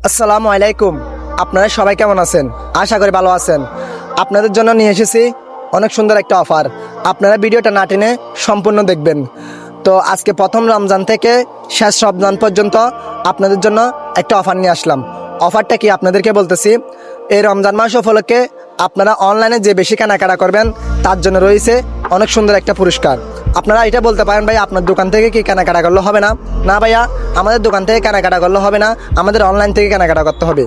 আসসালামু আলাইকুম। আপনারা সবাই কেমন আছেন? আশা করি ভালো আছেন। আপনাদের জন্য নিয়ে এসেছি অনেক সুন্দর একটা অফার। আপনারা ভিডিওটা না টেনে সম্পূর্ণ দেখবেন। তো আজকে প্রথম রমজান থেকে শেষ রমজান পর্যন্ত আপনাদের জন্য একটা অফার নিয়ে আসলাম। অফারটা কি আপনাদেরকে বলতেছি। এই রমজান মাস উপলক্ষে আপনারা অনলাইনে যে বেশি কেনাকাটা করবেন তার জন্য রয়েছে অনেক সুন্দর একটা পুরস্কার। আপনারা এটা বলতে পারেন, ভাই আপনার দোকান থেকে কি কেনাকাটা করলে হবে না? না ভাইয়া, আমাদের দোকান থেকে কেনাকাটা করলে হবে না, আমাদের অনলাইন থেকে কেনাকাটা করতে হবে।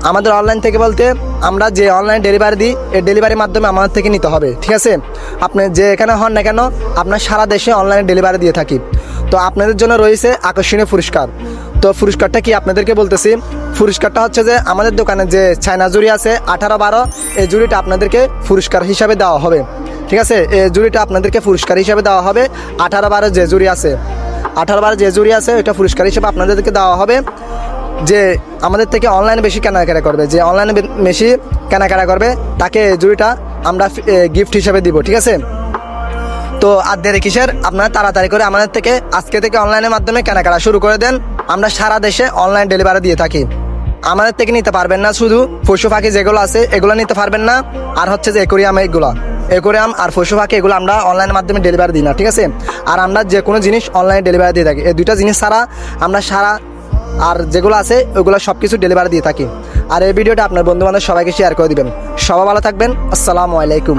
আমাদের অনলাইন থেকে বলতে আমরা যে অনলাইন ডেলিভারি দিই, এই ডেলিভারির মাধ্যমে আমাদের থেকে নিতে হবে, ঠিক আছে? আপনি যে এখানে হন না কেন, আপনার সারা দেশে অনলাইনে ডেলিভারি দিয়ে থাকি। তো আপনাদের জন্য রয়েছে আকর্ষণীয় পুরস্কার। তো পুরস্কারটা কি আপনাদেরকে বলতেছি। পুরস্কারটা হচ্ছে যে আমাদের দোকানে যে চায়না জুড়ি আছে 18-12, এই জুড়িটা আপনাদেরকে পুরস্কার হিসাবে দেওয়া হবে, ঠিক আছে? এই জুড়িটা আপনাদেরকে পুরস্কার হিসাবে দেওয়া হবে। 18-12 যে জুড়ি আছে, 18-12 যে জুড়ি আছে ওইটা পুরস্কার হিসেবে আপনাদেরকে দেওয়া হবে। যে আমাদের থেকে অনলাইনে বেশি কেনাকাটা করবে, যে অনলাইনে বেশি কেনাকাটা করবে তাকে জুড়িটা আমরা গিফট হিসেবে দিব, ঠিক আছে? তো আর দেরি কিসের, আপনারা তাড়াতাড়ি করে আমাদের থেকে আজকে থেকে অনলাইনের মাধ্যমে কেনাকাটা শুরু করে দেন। আমরা সারা দেশে অনলাইন ডেলিভারি দিয়ে থাকি। আমাদের থেকে নিতে পারবেন না শুধু পশু পাখি যেগুলো আছে এগুলো নিতে পারবেন না, আর হচ্ছে যে একুরিয়াম আর পশু পাখি এগুলো আমরা অনলাইনের মাধ্যমে ডেলিভারি দিই না, ঠিক আছে? আর আমরা যে কোনো জিনিস অনলাইনে ডেলিভারি দিয়ে থাকি। এই দুইটা জিনিস ছাড়া আমরা সারা আর যেগুলো আছে ওগুলো সব কিছু ডেলিভারি দিয়ে থাকি। আর এই ভিডিওটা আপনার বন্ধু বান্ধব সবাইকে শেয়ার করে দিবেন। সবাই ভালো থাকবেন। আসসালামু আলাইকুম।